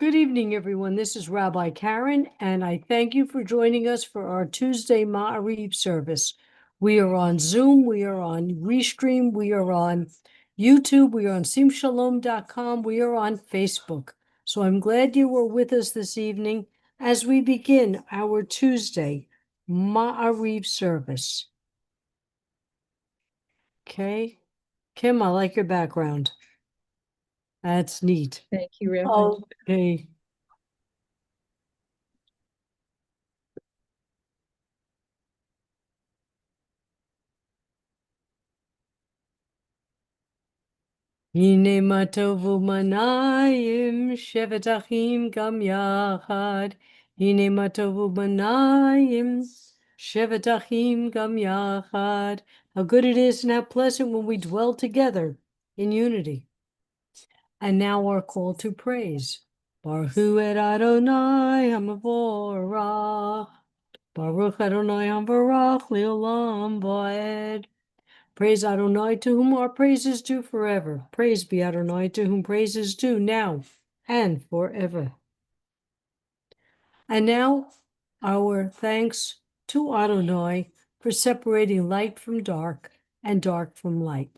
Good evening, everyone. This is Rabbi Karen, and I thank you for joining us for our Tuesday Ma'ariv service. We are on Zoom, we are on Restream, we are on YouTube, we are on simshalom.com, we are on Facebook. So I'm glad you were with us this evening as we begin our Tuesday Ma'ariv service. Okay. Kim, I like your background. That's neat. Thank you, Rabbi. Okay. Hine ma tovu manayim shevet achim gam yachad. Hine ma tovu manayim shevet achim gam yachad. How good it is and how pleasant when we dwell together in unity. And now our call to praise. Baruch hu et Adonai hamavorach. Baruch Adonai hamavorach leolam vaed. Praise Adonai, to whom our praise is due forever. Praise be Adonai, to whom praise is due now and forever. And now, our thanks to Adonai for separating light from dark and dark from light.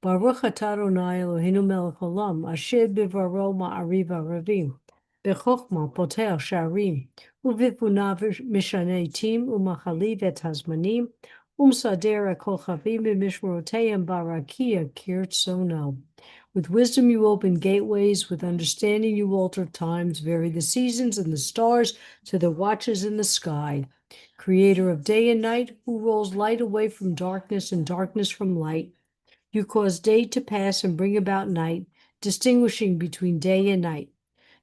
Baruch atah Adonai Eloheinu melech haolam, asher bivaro ma'ariv aravim, bechokma poteh sharim, uvivunav mishanei tim, umachaliv et hazmanim, Umsader kochavim b'mishmoroteiim barakia kirtsono. With wisdom you open gateways, with understanding you alter times, vary the seasons and the stars to the watches in the sky. Creator of day and night, who rolls light away from darkness and darkness from light, you cause day to pass and bring about night, distinguishing between day and night.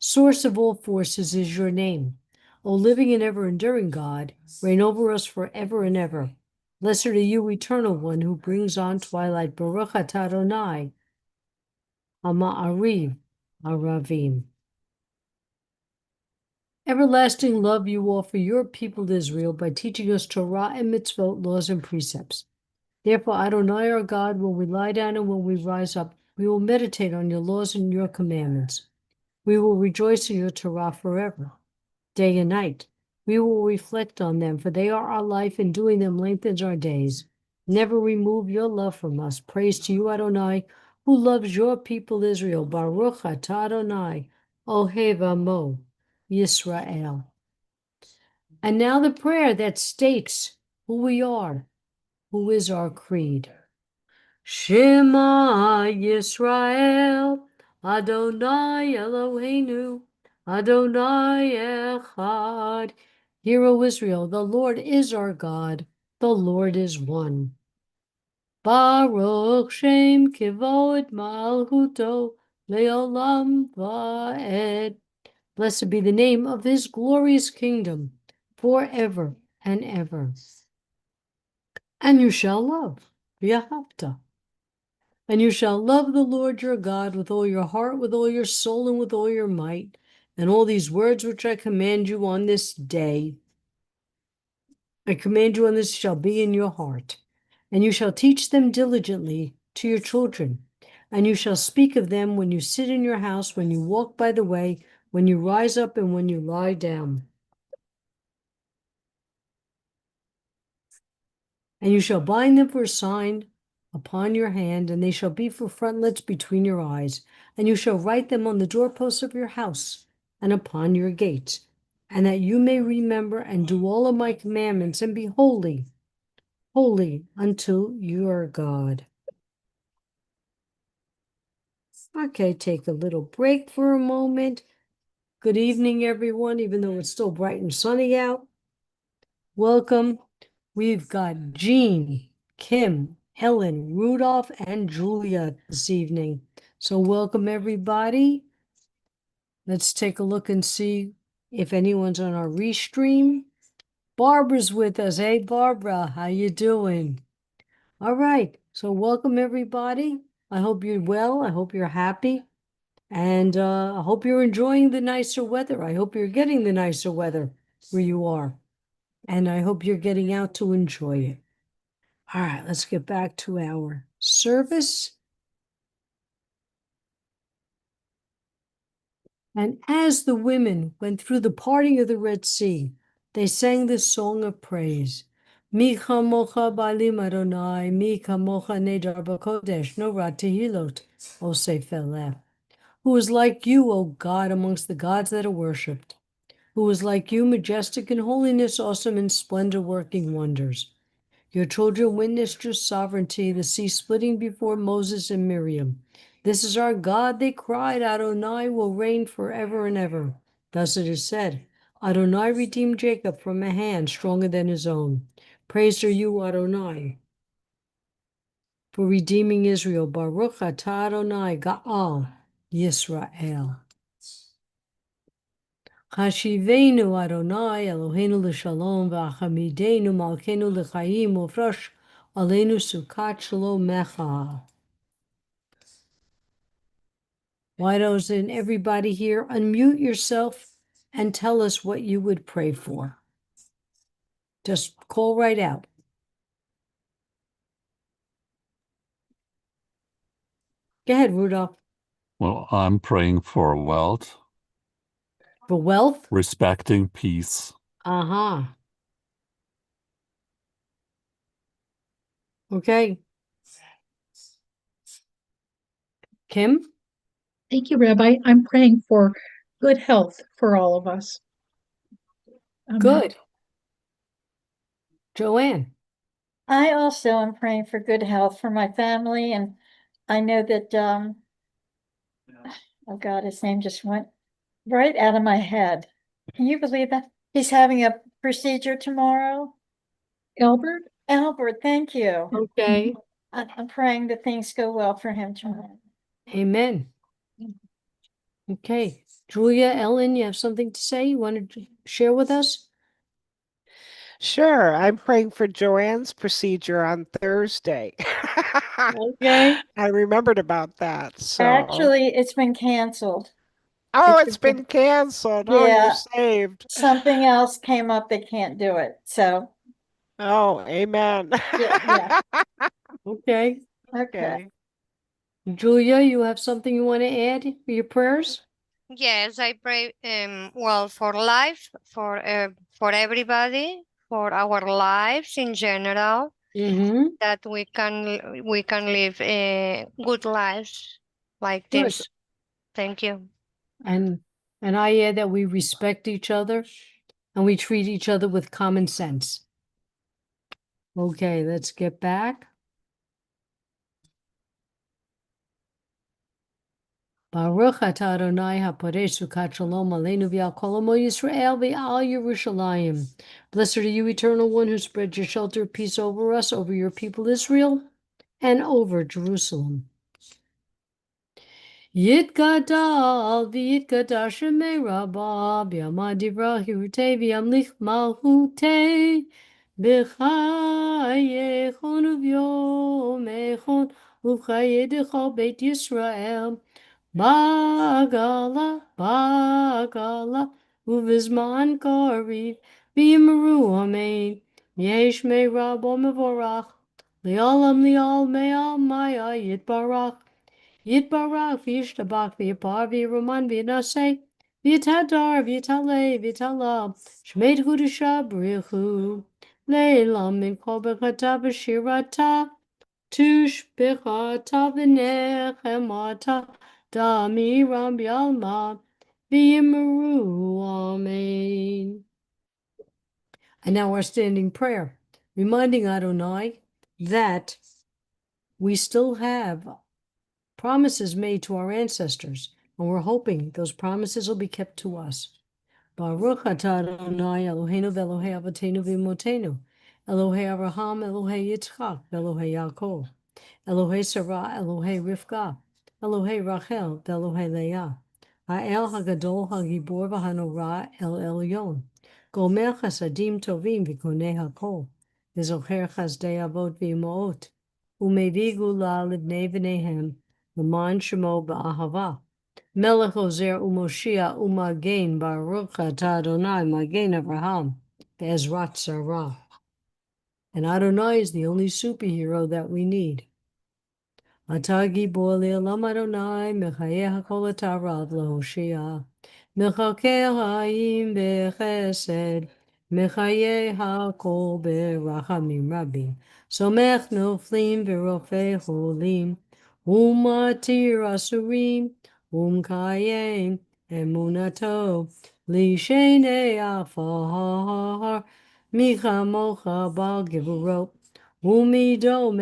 Source of all forces is your name. O living and ever-enduring God, reign over us forever and ever. Blessed are you, Eternal One, who brings on twilight. Baruch atah Adonai, Ma'ariv Aravim. Everlasting love you offer your people Israel by teaching us Torah and mitzvot, laws and precepts. Therefore, Adonai our God, when we lie down and when we rise up, we will meditate on your laws and your commandments. We will rejoice in your Torah forever, day and night. We will reflect on them, for they are our life, and doing them lengthens our days. Never remove your love from us. Praise to you, Adonai, who loves your people Israel. Baruch atah Adonai, Ohev Amo, Yisrael. And now the prayer that states who we are, who is our creed. Shema Yisrael, Adonai Eloheinu, Adonai Echad. Hear, O Israel, the Lord is our God, the Lord is one. Baruch Shem Kivod Malchuto Leolam Vaed. Blessed be the name of his glorious kingdom, forever and ever. And you shall love, V'ahavta. And you shall love the Lord your God with all your heart, with all your soul, and with all your might. And all these words which I command you on this day, I command you on this shall be in your heart. And you shall teach them diligently to your children. And you shall speak of them when you sit in your house, when you walk by the way, when you rise up, and when you lie down. And you shall bind them for a sign upon your hand, and they shall be for frontlets between your eyes. And you shall write them on the doorposts of your house and upon your gates, and that you may remember and do all of my commandments, and be holy, holy unto your God. Okay, take a little break for a moment. Good evening, everyone, even though it's still bright and sunny out. Welcome. We've got Jean, Kim, Ellen, Rudolph, and Julia this evening. So welcome, everybody. Let's take a look and see if anyone's on our restream. Barbara's with us. Hey, Barbara, how you doing? All right, so welcome, everybody. I hope you're well. I hope you're happy. And I hope you're enjoying the nicer weather. I hope you're getting the nicer weather where you are. And I hope you're getting out to enjoy it. All right, let's get back to our service. And as the women went through the parting of the Red Sea, they sang this song of praise. Mi chamocha ba'alim Adonai, mi chamocha nedar b'kodesh, norat tehilot, osef elef. Who is like you, O God, amongst the gods that are worshipped? Who is like you, majestic in holiness, awesome in splendor, working wonders? Your children witnessed your sovereignty, the sea splitting before Moses and Miriam. This is our God, they cried. Adonai will reign forever and ever. Thus it is said, Adonai redeemed Jacob from a hand stronger than his own. Praised are you, Adonai, for redeeming Israel. Baruch atah Adonai, Ga'al Yisrael. Hashivenu Adonai Eloheinu l'shalom v'achamidenu malkeinu l'chaim ufrosh aleinu sukat shalom mecha. Why doesn't everybody here unmute yourself and tell us what you would pray for? Just call right out. Go ahead, Rudolph. Well, I'm praying for wealth, For wealth? respecting peace. Uh-huh. Okay. Kim? Thank you, Rabbi. I'm praying for good health for all of us. Amen. Good. Joanne? I also am praying for good health for my family, and I know that oh God, his name just went right out of my head. Can you believe that? He's having a procedure tomorrow. Albert? Albert, thank you. Okay. I'm praying that things go well for him tomorrow. Amen. Okay. Julia, Ellen, you have something to say? You want to share with us? Sure, I'm praying for Joanne's procedure on Thursday. Okay. I remembered about that. So, Actually, it's been canceled. oh, it's it's been canceled. Oh, Yeah. you're saved. Something else came up, they can't do it. So, Oh, amen. yeah. Okay. Okay. Julia, you have something you want to add for your prayers? Yes, I pray well for life, for everybody, for our lives in general, Mm-hmm. that we can live good lives like Good. this. Thank you. And I add that we respect each other and we treat each other with common sense. Okay, let's get back. Baruch atah Adonai haporeh sukat shalom aleinu v'al kol amo Yisrael v'al Yerushalayim. Blessed are you, Eternal One, who spread your shelter of peace over us, over your people Israel, and over Jerusalem. Yitgadal v'yitgadash shemei Rabbah b'yamad divrah hirutei v'yamlich malchutei b'chayechon u'v'yomechon u'chayei d'chol Beit Yisrael Bagala, Bagala, Uvizman Kariv, Bimaru Amen, Yesh me Rabo Mevorach, Leolam Leal Meal Maya Yitbarach, Yitbarach, Vishtabach, Vipar, Viruman, Vinase, Vitadar, Vitale, Vitala, Shmed Hudusha, Brichu, Leilam, Min Kobakata, Bashirata, Tush Bechata, Vinechemata, Dami Ram Yalma V'Yimaru Amen. And now our standing prayer, reminding Adonai that we still have promises made to our ancestors, and we're hoping those promises will be kept to us. Baruch atah Adonai Eloheinu v'Elohei Avotenu v'Imotenu, Elohei Abraham, Elohei Yitzchak, Elohei Yaakov, Elohei Sarah, Elohei Rivka, Elohei Rachel, Elohei Leah, Ha'el HaGadol HaGibor VaHanorah El Elyon, Gomer Chasadim Tovim V'Konei HaKol, V'Zocher Chazdei Avot V'Imaot, U'Mevi Gula Livnei V'neihem, L'man Shemo Ba'ahava, Melech Ozer U'Moshia U'Magen Baruch Atah Adonai Magen Avraham, Be'ezrat Sarah. And Adonai is the only superhero that we need. אתה גיבור לעולם אדוני, מחיה כל התערב להושיע. מחכה רעים בחסד, מחיה הכל ברחמים רבים. סומך נופלים ורופא חולים, ומתיר אסורים, ומקיים אמונתו, לשני עפר, מי כמוך בעל גבורות, ומידו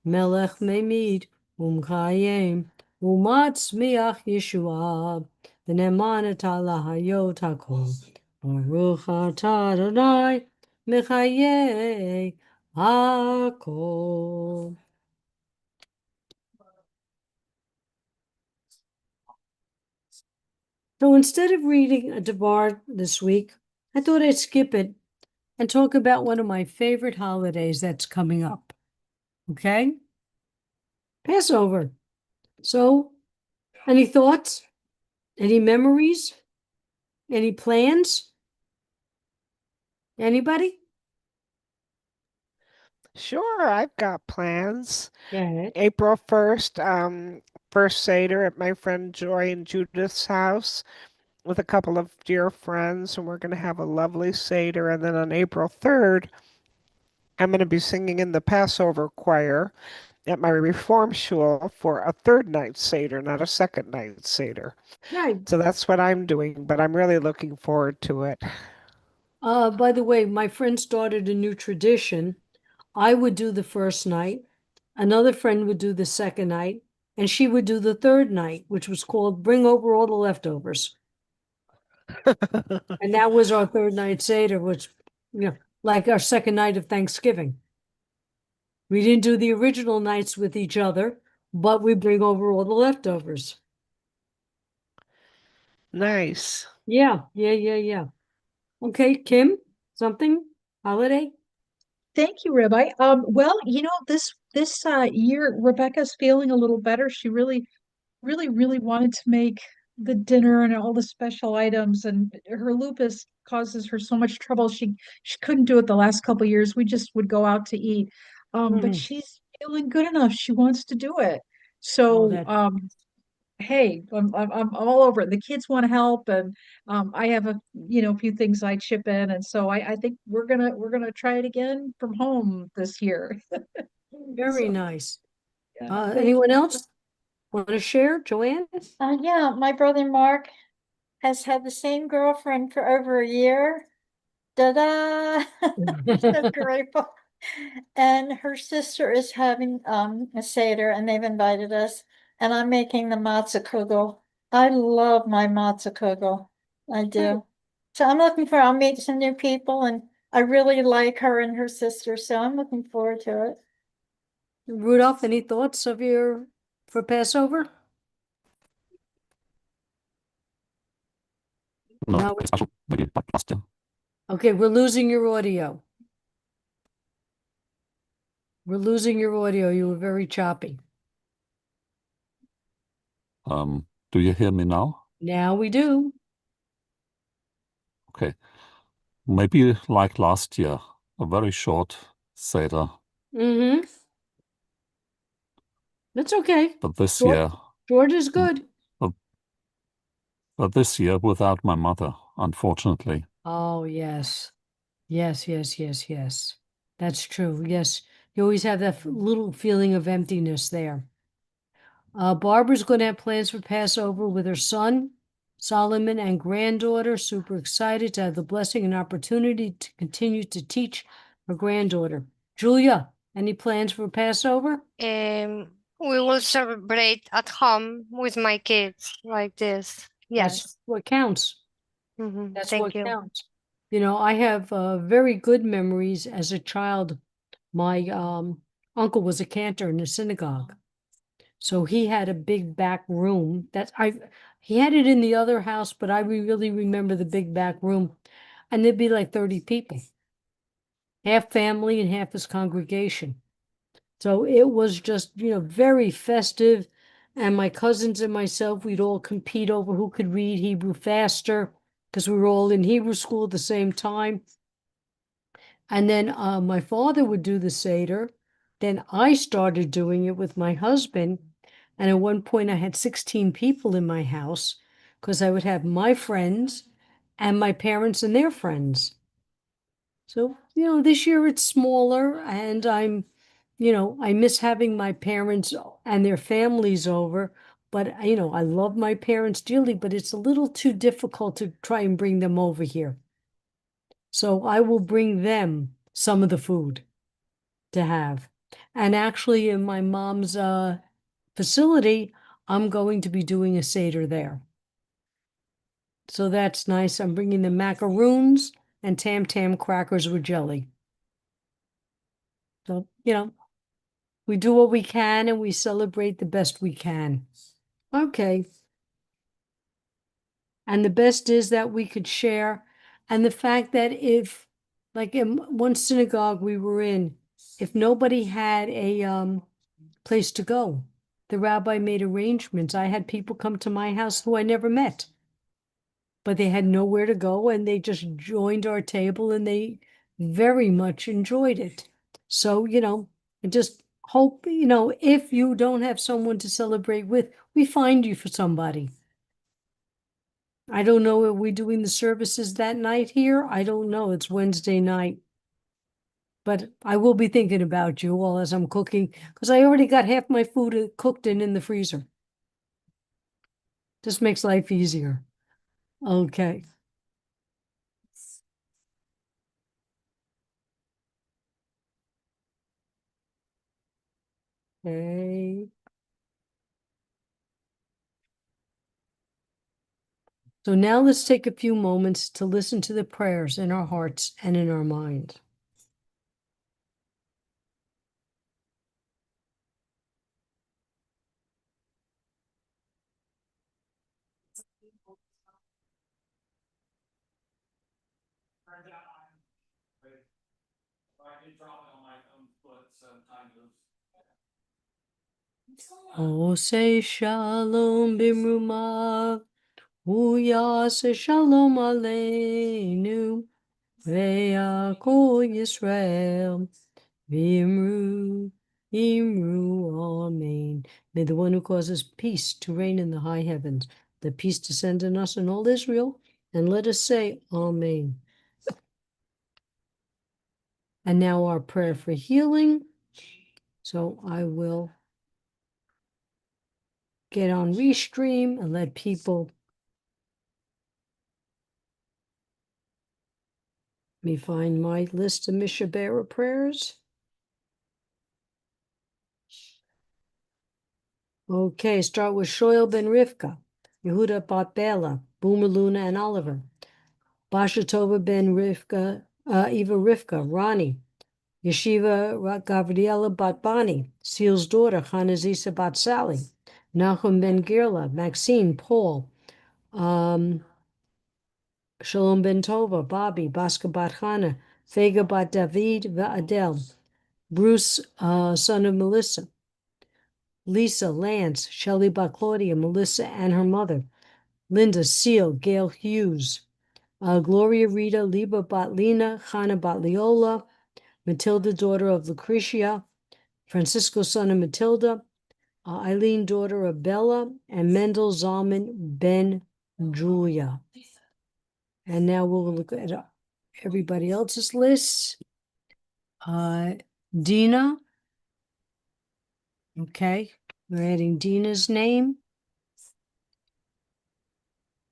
מלך ממית, ומקיים, ומצמיח ישועה, ונאמן אתה להיות הכל. ברוך אתה אדוני, מחיי הכל. So instead of reading a Devar this week, I thought I'd skip it and talk about one of my favorite holidays that's coming up. Okay? Passover. So, any thoughts? Any memories? Any plans? Anybody? Sure, I've got plans. Yeah. April 1st, first Seder at my friend Joy and Judith's house with a couple of dear friends, and we're going to have a lovely Seder. And then on April 3rd, I'm going to be singing in the Passover choir at my Reform Shul for a third night Seder, not a second night Seder. Right. So that's what I'm doing, but I'm really looking forward to it. By the way, my friend started a new tradition. I would do the first night, another friend would do the second night, and she would do the third night, which was called Bring Over All the Leftovers. And that was our third night Seder, which, like our second night of Thanksgiving. We didn't do the original nights with each other, but we bring over all the leftovers. Nice. Yeah. Okay, Kim, something? Holiday? Thank you, Rabbi. Well, this year Rebecca's feeling a little better. She really wanted to make the dinner and all the special items, and her lupus causes her so much trouble. She couldn't do it the last couple of years. We just would go out to eat. But she's feeling good enough. She wants to do it. So, hey, I'm all over it. The kids want to help, and I have a few things I chip in, and so I think we're gonna try it again from home this year. Very So, nice. yeah. Anyone else want to share? Joanne? Yeah, my brother Mark has had the same girlfriend for over a year. Da-da! We're so grateful. And her sister is having a Seder, and they've invited us. And I'm making the matzah kugel. I love my matzah kugel. I do. So I'll meet some new people, and I really like her and her sister, so I'm looking forward to it. Rudolph, any thoughts for Passover? No, No. special, maybe like last year. Okay, we're losing your audio. We're losing your audio. You were very choppy. Do you hear me now? Now we do. Okay. Maybe like last year, a very short Seder. Mm-hmm. That's okay. But this Short- year, Short is good. but this year without my mother, unfortunately. Oh, yes. Yes. That's true. Yes. You always have that little feeling of emptiness there. Barbara's going to have plans for Passover with her son, Solomon, and granddaughter. Super excited to have the blessing and opportunity to continue to teach her granddaughter. Julia, any plans for Passover? We will celebrate at home with my kids like this. Yes. That's what counts. That's Thank what you. counts. I have very good memories as a child. My uncle was a cantor in a synagogue. So he had a big back room he had it in the other house, but I really remember the big back room, and there'd be like 30 people, half family and half his congregation. So it was just, very festive. And my cousins and myself, we'd all compete over who could read Hebrew faster because we were all in Hebrew school at the same time. And then my father would do the Seder, Then I started doing it with my husband. And at one point I had 16 people in my house because I would have my friends and my parents and their friends. So, this year it's smaller and I miss having my parents and their families over. But, I love my parents dearly, but it's a little too difficult to try and bring them over here. So I will bring them some of the food to have. And actually, in my mom's facility, I'm going to be doing a Seder there. So that's nice. I'm bringing the macaroons and tam crackers with jelly. So, we do what we can and we celebrate the best we can. Okay. And the best is that we could share. And the fact that if, like in one synagogue we were in, if nobody had a place to go, the rabbi made arrangements. I had people come to my house who I never met, but they had nowhere to go and they just joined our table and they very much enjoyed it. So, I just hope, if you don't have someone to celebrate with, we find you for somebody. I don't know, are we doing the services that night here? I don't know. It's Wednesday night. But I will be thinking about you all as I'm cooking, because I already got half my food cooked and in the freezer. Just makes life easier. Okay. Okay. So now let's take a few moments to listen to the prayers in our hearts and in our mind. Oh, say shalom bimrumav, uyase shalom aleinu, ve'akol Yisrael, v'imru, amen. May the one who causes peace to reign in the high heavens, let peace descend on us and all Israel, and let us say amen. And now our prayer for healing. So I will get on Restream and let people. Let me find my list of Mishabera prayers. Okay, start with Shoel ben Rivka, Yehuda bat Bela, Boomer Luna and Oliver, Basha Tova ben Rivka, Eva Rivka, Ronnie, Yeshiva Gavriela bat Bani, Seal's daughter, Hanazisa bat Sally, Nachum ben Girla, Maxine, Paul, Shalom ben Tova, Bobby, Baska bat Hana, Fega bat David, Adele, Bruce, son of Melissa, Lisa, Lance, Shelley bat Claudia, Melissa and her mother, Linda, Seal, Gail Hughes, Gloria Rita, Liba bat Lina, Hannah bat Leola, Matilda, daughter of Lucretia, Francisco, son of Matilda, Eileen, daughter of Bella, and Mendel Zalman ben Julia. And now we'll look at everybody else's lists. Dina. Okay, we're adding Dina's name.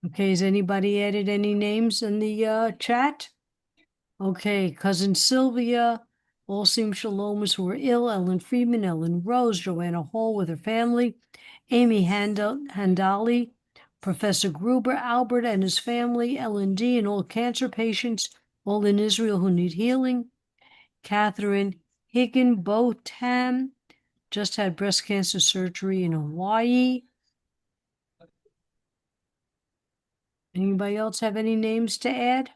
Okay, has anybody added any names in the chat? Okay, cousin Sylvia, Walsim Shalomas who are ill, Ellen Freeman, Ellen Rose, Joanna Hall with her family, Amy Handali, Professor Gruber, Albert and his family, Ellen D, and all cancer patients, all in Israel who need healing, Catherine Higginbotham, just had breast cancer surgery in Hawaii. Anybody else have any names to add?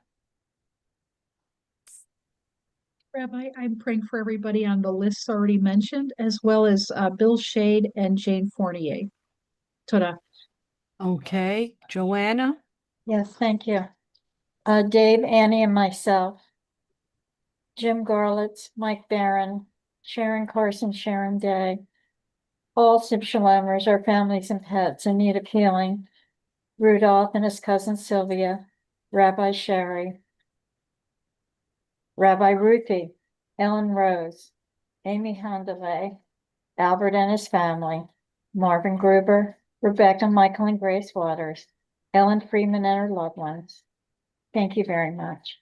Rabbi, I'm praying for everybody on the lists already mentioned, as well as Bill Shade and Jane Fournier. Toda. Okay, Joanna? Yes, thank you. Dave, Annie, and myself. Jim Garlitz, Mike Barron, Sharon Carson, Sharon Day. All Shalomers, our families and pets in need of healing. Rudolph and his cousin Sylvia, Rabbi Sherry, Rabbi Ruthie, Ellen Rose, Amy Handele, Albert and his family, Marvin Gruber, Rebecca, Michael, and Grace Waters, Ellen Freeman and her loved ones. Thank you very much.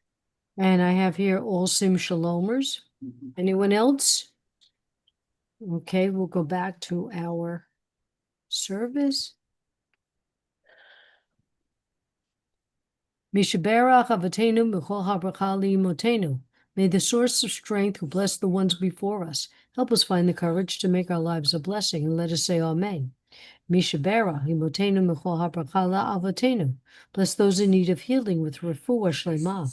And I have here all Sim Shalomers. Anyone else? Okay, we'll go back to our service. Mishaberach Avatenu Michol HaBracha Li'imotenu. May the source of strength who bless the ones before us help us find the courage to make our lives a blessing, and let us say Amen. Mishaberach Imotenu Michol HaBracha La'avatenu. Bless those in need of healing with refuah shlema,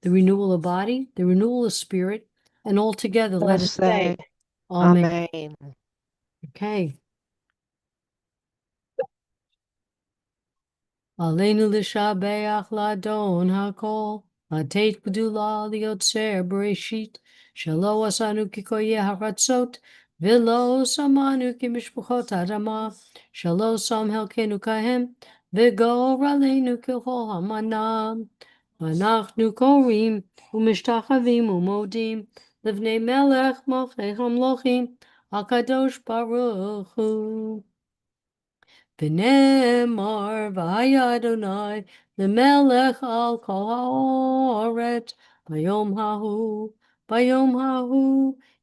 the renewal of body, the renewal of spirit, and all together let us say Amen. Amen. Okay. Aleinu l'shabeach l'adon hakol, lateit gdula liotzer bereshit, shelo asanu kikoye haratzot, v'lo samanu kimishpuchot adama, shelo sam helkenu kahem, v'gor aleinu kechol hamanam. V'anachnu korim, u'mishtachavim u'modim, livnei melech malchei hamlochim, HaKadosh Baruch Hu. V'nemar v'haya Adonai l'melech al kol ha'oret bayom hahu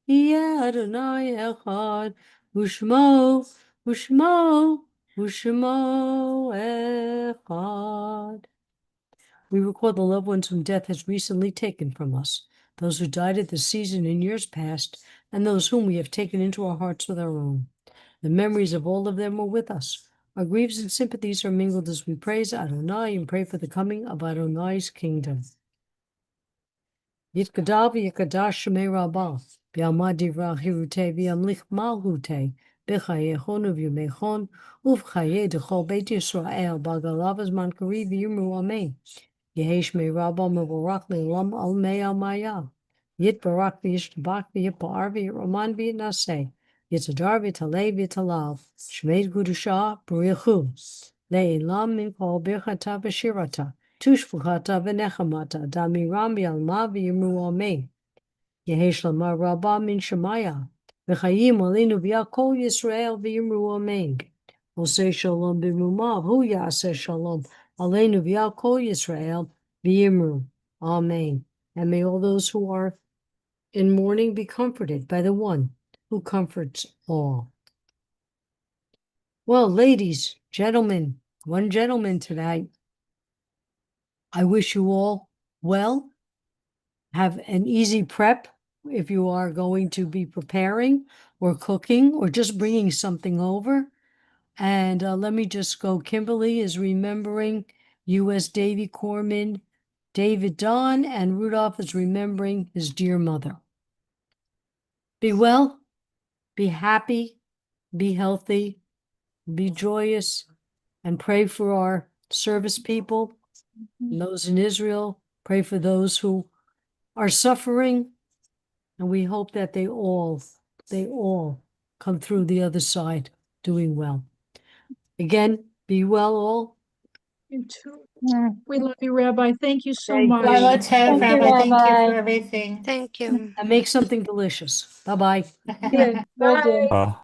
yeh Adonai echad u'shmo echad. We recall the loved ones whom death has recently taken from us, those who died at this season in years past, and those whom we have taken into our hearts with our own. The memories of all of them are with us. Our griefs and sympathies are mingled as we praise Adonai and pray for the coming of Adonai's kingdom. Yitkadav Yikadash Shemei Rabbah, B'Almad Divrah Hirute, V'Yamlich Malhute, B'Chayechon Uv'Yumechon, Uv'Chaye D'Chol Beit Yisrael, B'Galav Azman Kari V'Yimru Amen. Yehi Shmei Rabbah Mevorach Le'olam Al Mei Al Maya. Yitbarak V'Yishtabak V'Yipar V'Yiraman V'Yinaseh. Yitzadar v'talei v'talal, shmeid gudusha b'richu, le'ilam min kol birchata v'shirata, tushfuchata v'nechamata, damiram v'yalma v'yimru amen. Yehesh lamar rabba min shemaya, v'chayim alinu v'yakol Yisrael v'yimru amen. Oseh shalom b'rumav, hu yaseh shalom, alenu v'yakol Yisrael v'yimru amen. And may all those who are in mourning be comforted by the one who comforts all. Well, ladies, gentlemen, one gentleman tonight. I wish you all well. Have an easy prep if you are going to be preparing or cooking or just bringing something over. And let me just go. Kimberly is remembering U.S. Navy Corpsman David Don, and Rudolph is remembering his dear mother. Be well. Be happy, be healthy, be joyous, and pray for our service people, and those in Israel. Pray for those who are suffering, and we hope that they all come through the other side doing well. Again, be well all. You too. We love you, Rabbi. Thank you so Thank much. you. Love too, Thank you, Rabbi. Thank you Rabbi. for everything. Thank you. And make something delicious. Bye-bye. Good. Will Bye. do.